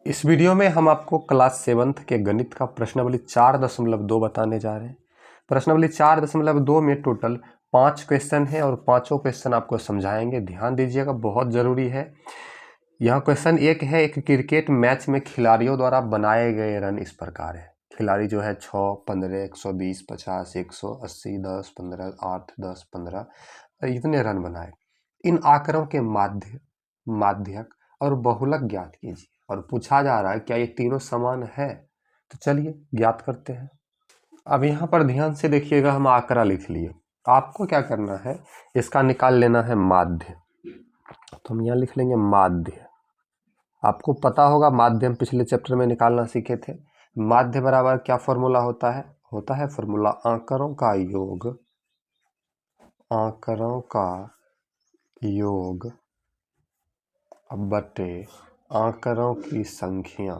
इस वीडियो में हम आपको क्लास 7th के गणित का प्रश्नावली 4.2 बताने जा रहे हैं। प्रश्नावली 4.2 में टोटल 5 क्वेश्चन है और पांचों क्वेश्चन आपको समझाएंगे। ध्यान दीजिएगा, बहुत जरूरी है। यह क्वेश्चन एक है, एक क्रिकेट मैच में खिलाड़ियों द्वारा बनाए गए रन इस प्रकार है। खिलाड़ी जो है 6, 15, 120, 50, 180, 10, 15, 8, 10, 15 इतने रन बनाए। इन आंकड़ों के माध्यक और बहुलक ज्ञात कीजिए। और पूछा जा रहा है क्या ये तीनों समान है, तो चलिए ज्ञात करते हैं। अब यहाँ पर ध्यान से देखिएगा, हम आंकड़ा लिख लिए। आपको क्या करना है, इसका निकाल लेना है माध्य। तो हम यहाँ लिख लेंगे माध्य। आपको पता होगा माध्य हम पिछले चैप्टर में निकालना सीखे थे। माध्य बराबर क्या फॉर्मूला होता है फॉर्मूला आंकड़ों का योग, आंकड़ों का योग बटे आंकड़ों की संख्या।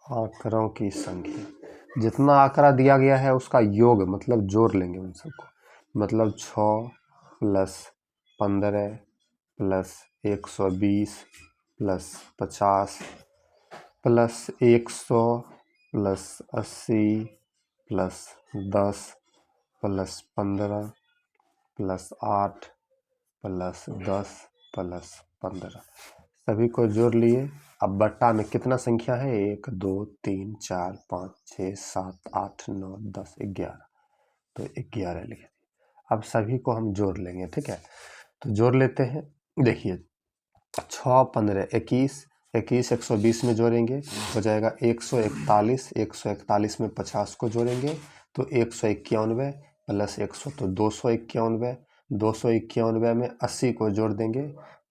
आंकड़ों की संख्या, जितना आंकड़ा दिया गया है उसका योग मतलब जोड़ लेंगे उन सबको। मतलब 6 plus 15 plus 120 plus 50 plus 100 plus 80 plus 10 plus 15 plus 8 plus 10 plus 15, सभी को जोड़ लिए। अब बट्टा में कितना संख्या है, 1 2 3 4 5 6 7 8 9 10 11, तो 11 लिख दिए। अब सभी को हम जोड़ लेंगे, ठीक है। तो जोड़ लेते हैं। देखिए 6 15 21, 21 120 में जोड़ेंगे हो जाएगा 141, 141 में 50 को जोड़ेंगे तो 191 प्लस 100 तो 291, 291 में 80 को जोड़ देंगे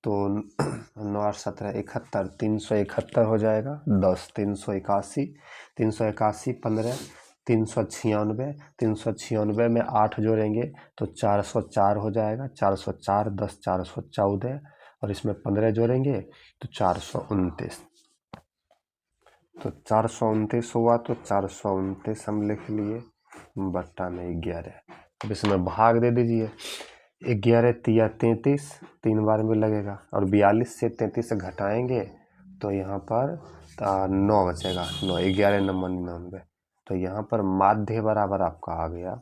तो 9 17 71, 371 हो जाएगा। 10 381, 381 15 396, 396 में 8 जोड़ेंगे तो 404 हो जाएगा। 404 10 414 और इसमें 15 जोड़ेंगे तो 429। तो 429 हुआ तो 429 हम लिख लिए बट्टा में 11। अब इसमें भाग दे दीजिए। 11 तिया 33, 3 बार में लगेगा और 42 से 33 से घटाएंगे तो यहाँ पर 9 बचेगा। 9 11 नंबर 99, तो यहाँ पर माध्य बराबर आपका आ गया,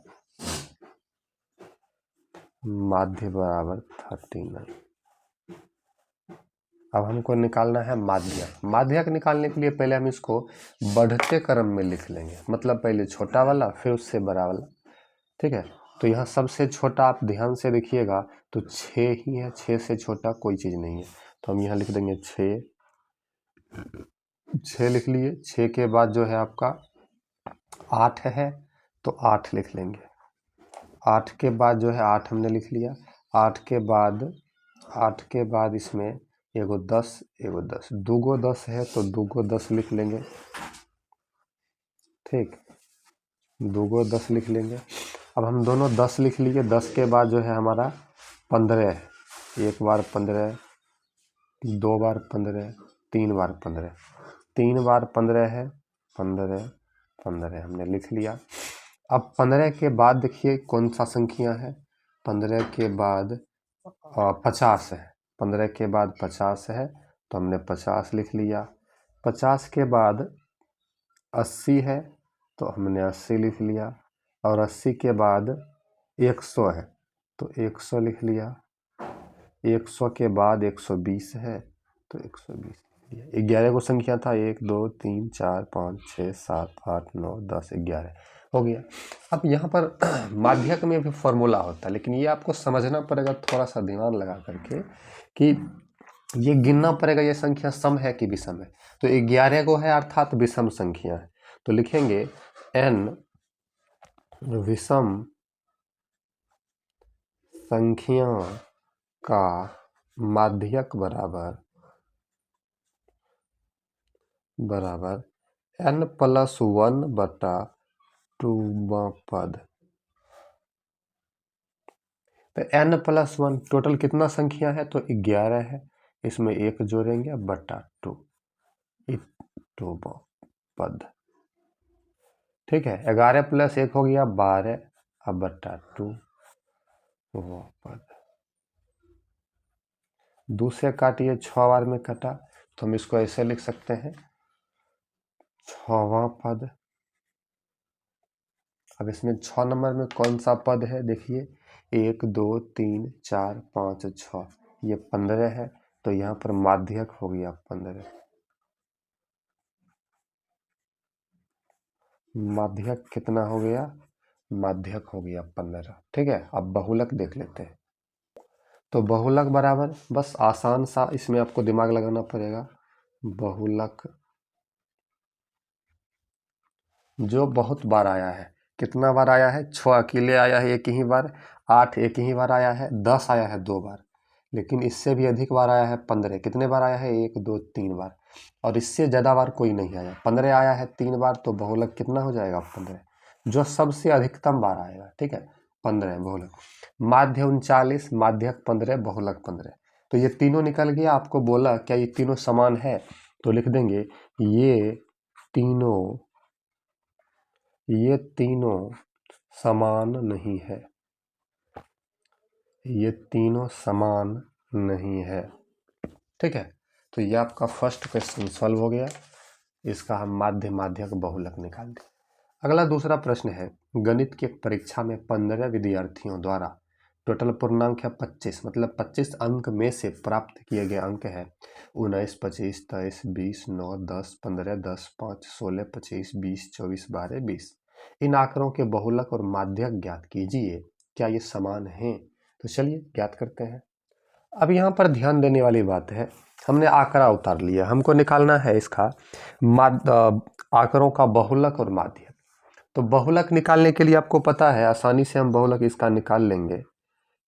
माध्य बराबर 39। अब हमको निकालना है माध्यक। माध्यक निकालने के लिए पहले हम इसको बढ़ते क्रम में लिख लेंगे, मतलब पहले छोटा वाला फिर उससे बड़ा वाला, ठीक है। तो यहाँ सबसे छोटा आप ध्यान से देखिएगा तो 6 ही है, 6 से छोटा कोई चीज़ नहीं है। तो हम यहाँ लिख देंगे 6, 6 लिख लिए। 6 के बाद जो है आपका 8 है तो 8 लिख लेंगे। 8 के बाद जो है 8 हमने लिख लिया। 8 के बाद इसमें एगो 10 एगो 10, दूगो 10 है तो दूगो 10 लिख लेंगे, ठीक, दूगो 10 लिख लेंगे। अब हम दोनों 10 लिख लिए। 10 के बाद जो है हमारा 15 है। 1 बार 15, 2 बार 15, 3 बार 15, 3 बार 15 है। 15 15 हमने लिख लिया। अब 15 के बाद देखिए कौन सा संख्या है। 15 के बाद 50 है। 15 के बाद 50 है तो हमने 50 लिख लिया। 50 के बाद 80 है तो हमने 80 लिख लिया और 80 के बाद 100 है तो 100 लिख लिया। 100 के बाद 120 है तो 120 लिख लिया। 11 को संख्या था, 1 2 3 4 5 6 7 8 9 10 11 हो गया। अब यहाँ पर माध्यक में भी फॉर्मूला होता है, लेकिन ये आपको समझना पड़ेगा थोड़ा सा दिमाग लगा करके कि ये गिनना पड़ेगा ये संख्या सम है कि विषम है। तो 11 को है अर्थात विषम संख्या है, तो लिखेंगे n विषम संख्या का माध्यक बराबर n+1 बटा 2 पद। तो n+1 टोटल कितना संख्या है, तो 11 है। इसमें 1 जोड़ेंगे बटा 2 पद, ठीक है। 11 + 1 हो गया 12, अब बटा 2 पद। 2 से काटिए, 6 बार में कटा, तो हम इसको ऐसे लिख सकते हैं 6वां पद। अब इसमें 6 नंबर में कौन सा पद है देखिए, 1 2 3 4 5 6, ये 15 है, तो यहाँ पर माध्यक हो गया 15। माध्यक कितना हो गया, माध्यक हो गया 15। ठीक है, अब बहुलक देख लेते हैं। तो बहुलक बराबर, बस आसान सा इसमें आपको दिमाग लगाना पड़ेगा। बहुलक जो बहुत बार आया है, कितना बार आया है, 6 अकेले आया है एक ही बार, 8 एक ही बार आया है, 10 आया है 2 बार, लेकिन इससे भी अधिक बार आया है 15। कितने बार आया है, 1 2 3 बार, और इससे ज़्यादा बार कोई नहीं आया। 15 आया है 3 बार, तो बहुलक कितना हो जाएगा 15, जो सबसे अधिकतम बार आएगा। ठीक है, 15 बहुलक। माध्य 39, माध्यक 15, बहुलक 15। तो ये तीनों निकल गया। आपको बोला क्या ये तीनों समान है, तो लिख देंगे ये तीनों समान नहीं है, ये तीनों समान नहीं है। ठीक है, तो ये आपका फर्स्ट क्वेश्चन सॉल्व हो गया। इसका हम माध्य माध्यक बहुलक निकाल दें। अगला दूसरा प्रश्न है, गणित की एक परीक्षा में 15 विद्यार्थियों द्वारा टोटल पूर्णांक है 25, मतलब 25 अंक में से प्राप्त किए गए अंक है 19 25 23 20 9 10 15 10 5 16 25 20 24 12 20। इन आंकड़ों के बहुलक और माध्यक ज्ञात कीजिए, क्या ये समान हैं? तो चलिए ज्ञात करते हैं। अब यहाँ पर ध्यान देने वाली बात है, हमने आंकड़ा उतार लिया, हमको निकालना है इसका आंकड़ों का बहुलक और माध्यक। तो बहुलक निकालने के लिए आपको पता है, आसानी से हम बहुलक इसका निकाल लेंगे।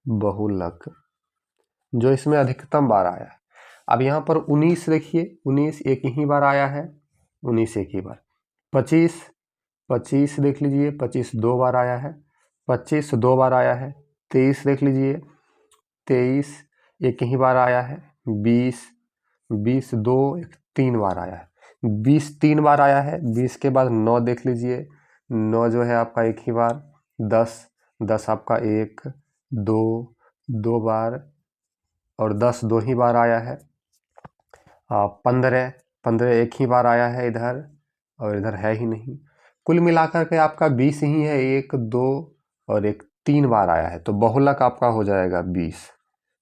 बहुलक जो इसमें अधिकतम बार आया है, अब यहाँ पर 19 देखिए, 19 एक ही बार आया है, 19 एक ही बार। 25 देख लीजिए, 25 2 बार आया है, 25 2 बार आया है। 23 देख लीजिए, 23 एक ही बार आया है। 20 2 3 बार आया है। 20 3 बार आया है। 20 के बाद 9 देख लीजिए, 9 जो है आपका एक ही बार। 10 आपका 1 2 बार, और 10 2 ही बार आया है। 15 एक ही बार आया है इधर, और इधर है ही नहीं। कुल मिलाकर के आपका 20 ही है, 1 2 और 1 3 बार आया है, तो बहुलक आपका हो जाएगा 20।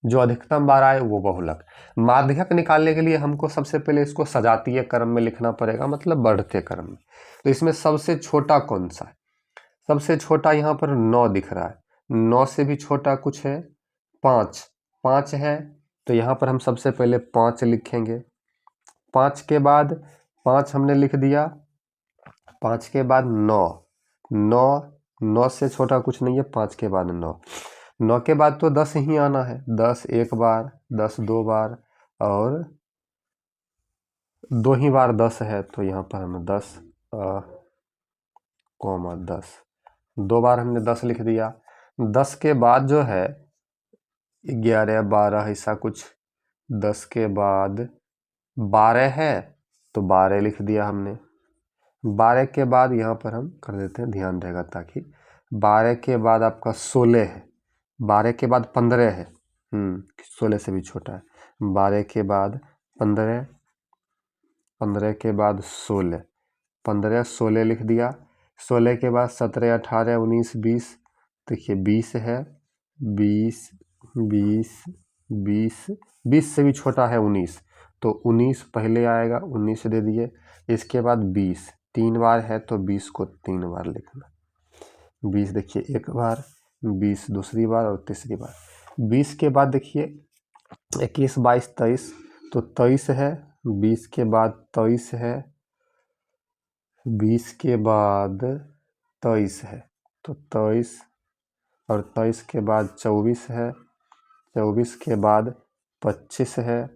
जो अधिकतम बार आए वो बहुलक। माध्यक निकालने के लिए हमको सबसे पहले इसको सजातीय क्रम में लिखना पड़ेगा, मतलब बढ़ते क्रम में। तो इसमें सबसे छोटा कौन सा है? सबसे छोटा यहाँ पर 9 दिख रहा है, 9 से भी छोटा कुछ है 5 है, तो यहाँ पर हम सबसे पहले 5 लिखेंगे। 5 के बाद 5 हमने लिख दिया, 5 के बाद 9 से छोटा कुछ नहीं है, 5 के बाद 9 के बाद तो 10 ही आना है। 10 एक बार, 10 2 बार, और 2 ही बार 10 है, तो यहाँ पर हमें 10 2 बार हमने 10 लिख दिया। 10 के बाद जो है 11 12 ऐसा कुछ। 10 के बाद 12 है, तो 12 लिख दिया हमने। 12 के बाद यहाँ पर हम कर देते हैं, ध्यान रहेगा ताकि। 12 के बाद आपका 16 है। 12 के बाद 15 है, 16 से भी छोटा है। 12 के बाद 15, 15 के बाद 16, 15 16 लिख दिया। 16 के बाद 17 18 19 20, देखिए 20 है। 20 से भी छोटा है 19, तो 19 पहले आएगा, 19 दे दिए। इसके बाद 20 3 बार है, तो 20 को 3 बार लिखना। 20 देखिए एक बार, 20 दूसरी बार और तीसरी बार। 20 के बाद देखिए 21 22 23, तो 23 है। 20 के बाद 23 है, 20 के बाद 23 है, तो 23, और 23 के बाद 24 है। 24 के बाद 25 है,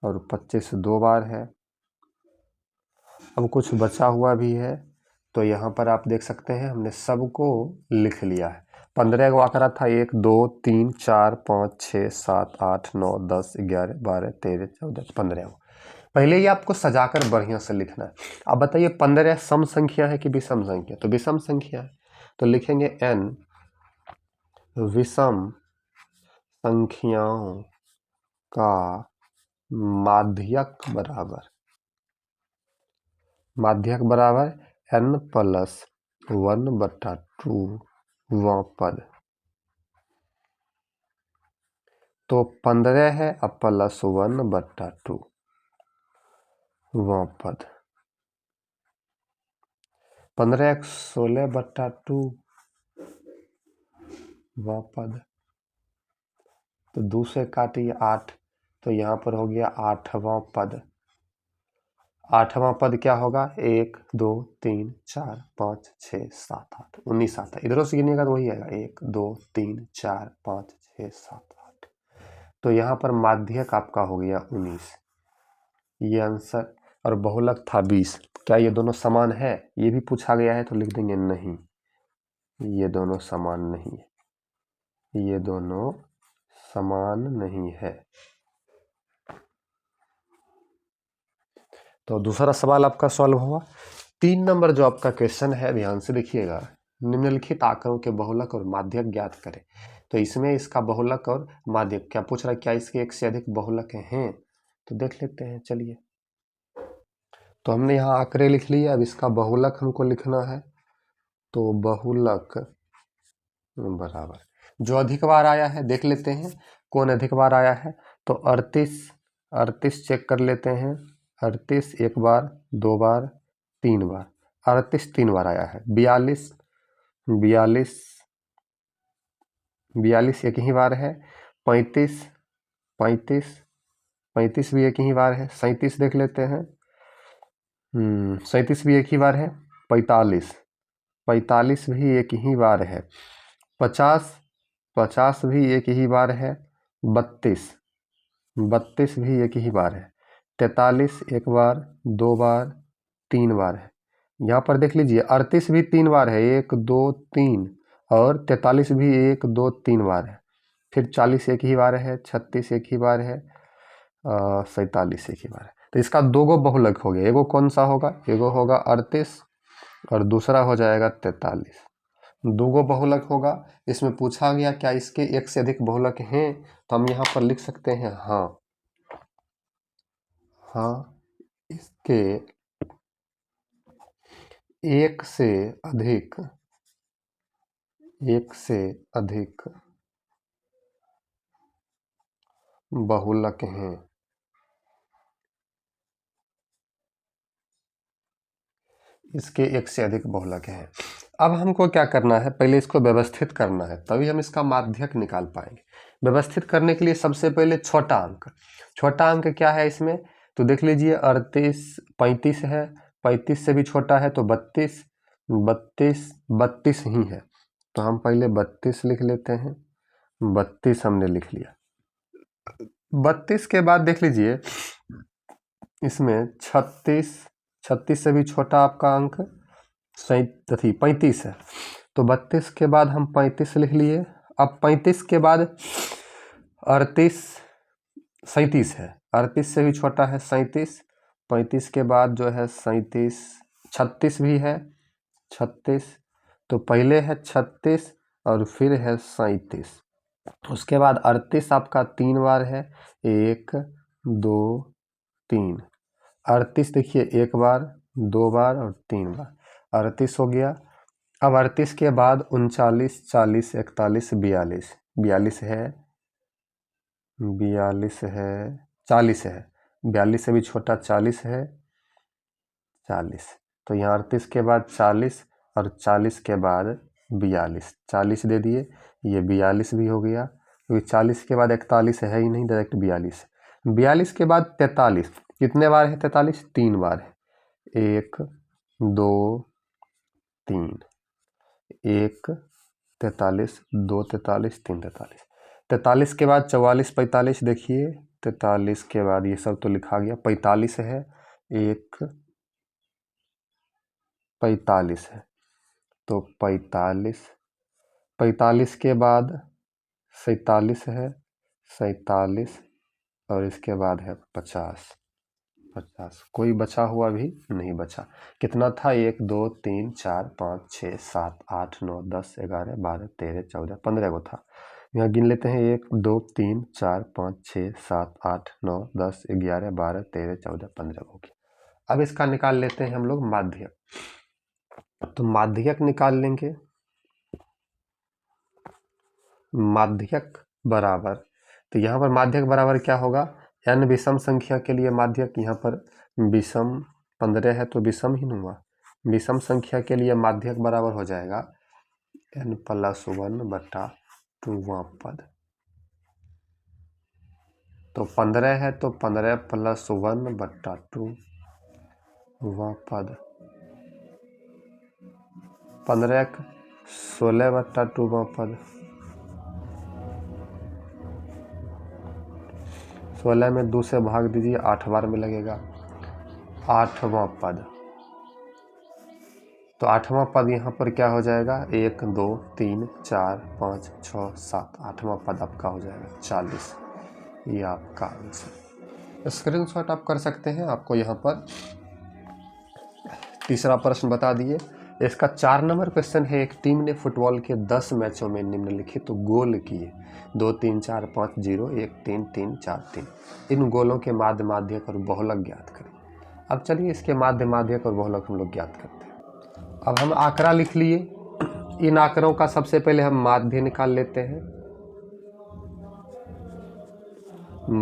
और 25 2 बार है। अब कुछ बचा हुआ भी है, तो यहाँ पर आप देख सकते हैं हमने सबको लिख लिया है। 15 को आंकड़ा था 1 2 3 4 5 6 7 8 9 10 11 12 13 14 15 को पहले ही आपको सजाकर बढ़िया से लिखना है। अब बताइए 15 सम संख्या है कि विषम संख्या? तो विषम संख्या है, तो लिखेंगे n विषम संख्याओं का माध्यक बराबर n+1/2वां पद। तो 15 है अब +1/2वां पद। 15 × 16/2वां पद। तो 2 से काटिए 8, तो यहाँ पर हो गया 8वां पद। 8वां पद क्या होगा? 1 2 3 4 5 6 7 8 19 आता है। इधरों से गिनिएगा तो वही आएगा 1 2 3 4 5 6 7 8। तो यहाँ पर माध्यक आपका हो गया 19, ये आंसर। और बहुलक था 20। क्या ये दोनों समान है? ये भी पूछा गया है तो लिख देंगे नहीं, ये दोनों समान नहीं है, ये दोनों समान नहीं है। तो दूसरा सवाल आपका सॉल्व हुआ। 3 नंबर जो आपका क्वेश्चन है, ध्यान से देखिएगा। निम्नलिखित आंकड़ों के बहुलक और माध्यक ज्ञात करें। तो इसमें इसका बहुलक और माध्यक क्या पूछ रहा है, क्या इसके एक से अधिक बहुलक हैं? तो देख लेते हैं, चलिए। तो हमने यहाँ आंकड़े लिख लिए, अब इसका बहुलक हमको लिखना है। तो बहुलक बराबर जो अधिक बार आया है देख लेते हैं कौन अधिक बार आया है। तो 38 चेक कर लेते हैं। 38 एक बार, 2 बार, 3 बार। 38 3 बार आया है। 42 एक ही बार है। 35 भी एक ही बार है। 37 देख लेते हैं। 37 भी एक ही बार है। 45 भी एक ही बार है। 50 भी एक ही बार है। 32 भी एक ही बार है। 43 एक बार, 2 बार, 3 बार है। यहाँ पर देख लीजिए 38 भी 3 बार है, 1 2 3, और 43 भी 1 2 3 बार है। फिर 40 एक ही बार है, 36 एक ही बार है, 47 एक ही बार है। तो इसका 2 गो बहुलक हो गया। एगो कौन सा होगा? एगो होगा 38 और दूसरा हो जाएगा 43। 2 गो बहुलक होगा। इसमें पूछा गया क्या इसके एक से अधिक बहुलक हैं? तो हम यहाँ पर लिख सकते हैं हाँ, इसके एक से अधिक बहुलक हैं। इसके एक से अधिक बहुलक हैं। अब हमको क्या करना है, पहले इसको व्यवस्थित करना है, तभी हम इसका माध्यक निकाल पाएंगे। व्यवस्थित करने के लिए सबसे पहले छोटा अंक क्या है इसमें? तो देख लीजिए 35 है, 35 से भी छोटा है तो 32 ही है। तो हम पहले 32 लिख लेते हैं। 32 हमने लिख लिया। 32 के बाद देख लीजिए इसमें 36 से भी छोटा आपका अंक 35 है। तो 32 के बाद हम 35 लिख लिए। अब 35 के बाद 37 है। 38 से भी छोटा है 37। 35 के बाद जो है 36 भी है। 36, तो पहले है 36 और फिर है 37। उसके बाद 38 आपका 3 बार है, 1 2 3। 38 देखिए 1 बार, 2 बार और 3 बार। 38 हो गया। अब 38 के बाद 39 40 41 42 42 है, 40 है। 42 से भी छोटा 40 है, 40। तो यहाँ 38 के बाद 40 और 40 के बाद 42, 40 दे दिए, ये 42 भी हो गया। क्योंकि 40 के बाद 41 है ही नहीं, डायरेक्ट 42। 42 के बाद 43, कितने बार है 43? 3 बार है। 1 2 3, 1 43, 2 43, 3 43। 43 के बाद 44 45 देखिए। 43 के बाद ये सब तो लिखा गया। 45 है, 1 45 है, तो 45 के बाद 47 है, 47 और इसके बाद है 50। कोई बचा हुआ भी नहीं बचा। कितना था? 1 2 3 4 5 6 7 8 9 10 11 12 13 14 15 गो था। यहाँ गिन लेते हैं 1 2 3 4 5 6 7 8 9 10 11 12 13 14 15 हो गया। अब इसका निकाल लेते हैं हम लोग माध्यक। तो माध्यक निकाल लेंगे। माध्यक बराबर, तो यहाँ पर माध्यक बराबर क्या होगा, n विषम संख्या के लिए माध्यक, यहाँ पर विषम 15 है तो विषम ही हुआ, विषम संख्या के लिए माध्यक बराबर हो जाएगा n+1/2वां पद। तो 15 है तो 15+1/2वां पद, 15 16/2वां पद, 16 में 2 से भाग दीजिए, 8 बार में लगेगा 8वां पद। तो 8वां पद यहाँ पर क्या हो जाएगा, 1 2 3 4 5 6 7, 8वां पद आपका हो जाएगा 40। ये आपका आंसर। स्क्रीनशॉट आप कर सकते हैं। आपको यहाँ पर तीसरा प्रश्न बता दिए। इसका 4 नंबर क्वेश्चन है। एक टीम ने फुटबॉल के 10 मैचों में निम्नलिखित गोल किए, 2 3 4 5 0 1 3 3 4 3। इन गोलों के माध्य माध्यक और बहुलक ज्ञात करें। अब चलिए इसके माध्य माध्यक और बहुलक हम लोग ज्ञात करते हैं। अब हम आंकड़ा लिख लिए। इन आंकड़ों का सबसे पहले हम माध्य निकाल लेते हैं।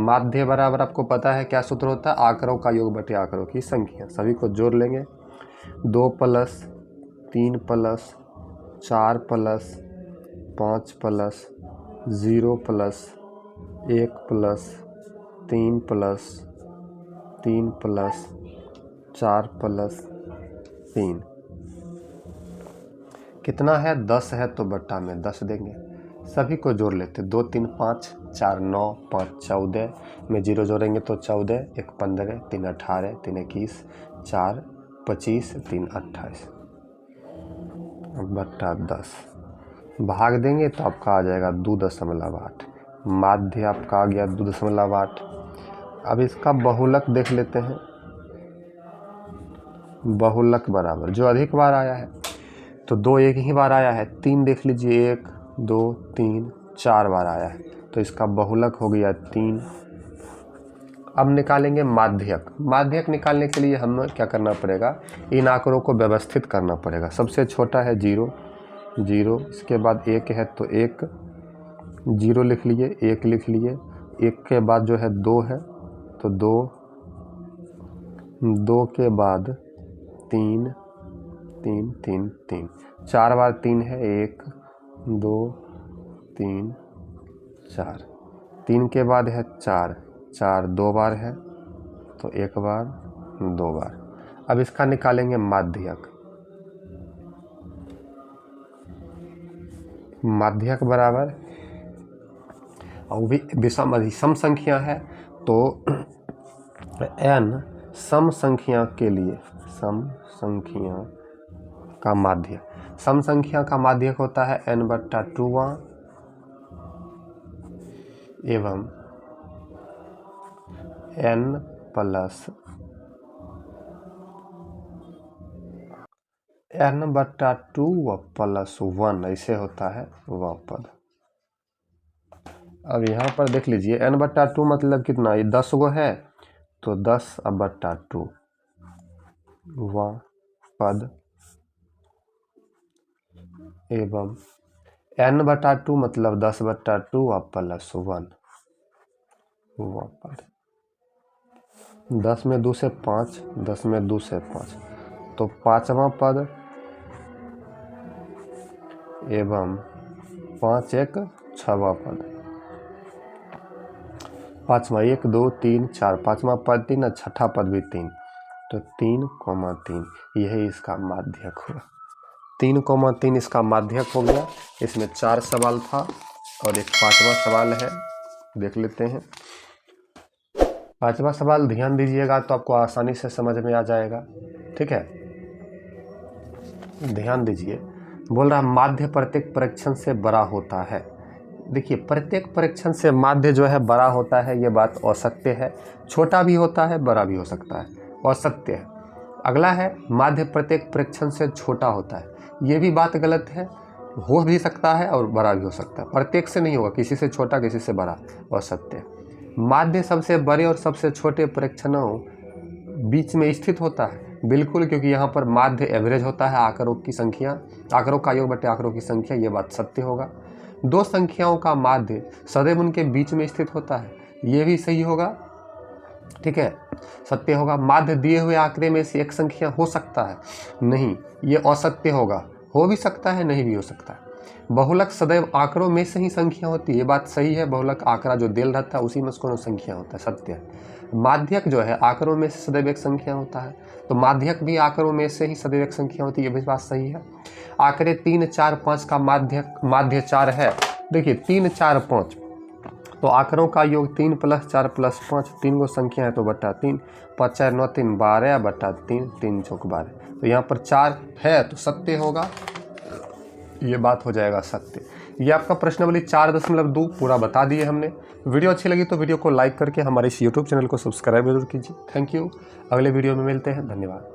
माध्य बराबर आपको पता है क्या सूत्र होता है, आंकड़ों का योग बटे आंकड़ों की संख्या। सभी को जोड़ लेंगे, 2 + 3 + 4 + 5 + 0 + 1 + 3 + 3 + 4 + 3 कितना है, 10 है तो बट्टा में 10 देंगे। सभी को जोड़ लेते, 2 3 5 4 9 5 14 में 0 जोड़ेंगे तो 14, 1 15, 3 18, 3 21, 4 25, 3 28 बट्टा 10। भाग देंगे तो आपका आ जाएगा 2.8। माध्य आपका आ गया 2.8। अब इसका बहुलक देख लेते हैं। बहुलक बराबर जो अधिक बार आया है, तो 2 एक ही बार आया है, 3 देख लीजिए, 1 2 3 4 बार आया है, तो इसका बहुलक हो गया 3। अब निकालेंगे माध्यक। माध्यक निकालने के लिए हमें क्या करना पड़ेगा, इन आंकड़ों को व्यवस्थित करना पड़ेगा। सबसे छोटा है 0 0, इसके बाद 1 है तो 1 0 लिख लिए, 1 लिख लिए, 1 के बाद जो है 2 है तो 2, 2 के बाद 3 3 3 3, 4 बार 3 है, 1 2 3 4, 3 के बाद है 4 4, 2 बार है तो 1 बार 2 बार। अब इसका निकालेंगे माध्यक। माध्यक बराबर, और भी विषम अधिसम संख्या है तो n सम संख्या के लिए, सम संख्या का माध्य, सम संख्या का माध्यक होता है n/2वां एवं n + n/2 + 1 ऐसे होता है वह पद। अब यहाँ पर देख लीजिए, n/2 मतलब कितना, ये 10 गो है तो 10/2 वह पद एवं n/2 मतलब 10/2 + 1 वह पद। 10 में 2 से 5, 10 में 2 से 5, तो 5वां पद एवं 5 1 6वां पद। 5वां 1 2 3 4, 5वां पद 3 और 6ठा पद भी 3, तो 3,3 यही इसका माध्यक हुआ। 3,3 इसका माध्यक हो गया। इसमें 4 सवाल था और एक 5वां सवाल है, देख लेते हैं। 5वां सवाल ध्यान दीजिएगा तो आपको आसानी से समझ में आ जाएगा, ठीक है। ध्यान दीजिए, बोल रहा माध्य प्रत्येक परीक्षण से बड़ा होता है। देखिए, प्रत्येक परीक्षण से माध्य जो है बड़ा होता है, ये बात असत्य है। छोटा भी होता है, बड़ा भी हो सकता है, असत्य है। अगला है माध्य प्रत्येक परीक्षण से छोटा होता है, ये भी बात गलत है। हो भी सकता है और बड़ा भी हो सकता है, प्रत्येक से नहीं होगा, किसी से छोटा किसी से बड़ा, असत्य। माध्य सबसे बड़े और सबसे छोटे प्रेक्षणों बीच में स्थित होता है, बिल्कुल, क्योंकि यहाँ पर माध्य एवरेज होता है आंकड़ों की संख्या, आंकड़ों का योग बटे आंकड़ों की संख्या, ये बात सत्य होगा। दो संख्याओं का माध्य सदैव उनके बीच में स्थित होता है, ये भी सही होगा, ठीक है, सत्य होगा। माध्य दिए हुए आंकड़े में से एक संख्या हो सकता है, नहीं, ये असत्य होगा, हो भी सकता है नहीं भी हो सकता है। बहुलक सदैव आंकड़ों में से ही संख्या होती है, ये बात सही है, बहुलक आंकड़ा जो दिल रहता है उसी में उसको संख्या होता है, सत्य है। माध्यक जो है आंकड़ों में से सदैव एक संख्या होता है, तो माध्यक भी आंकड़ों में से ही सदैव एक संख्या होती है, ये भी बात सही है। आंकड़े 3, 4, 5 का माध्य 4 है, देखिए 3, 4, 5, तो आंकड़ों का योग 3 + 4 + 5, 3 गो संख्या है तो बटा 3, 5 4 9 3 12 बटा 3, 3 चौक 12, तो यहाँ पर 4 है तो सत्य होगा, ये बात हो जाएगा सत्य। ये आपका प्रश्नावली 4.2 पूरा बता दिए हमने। वीडियो अच्छी लगी तो वीडियो को लाइक करके हमारे इस यूट्यूब चैनल को सब्सक्राइब जरूर कीजिए। थैंक यू, अगले वीडियो में मिलते हैं, धन्यवाद।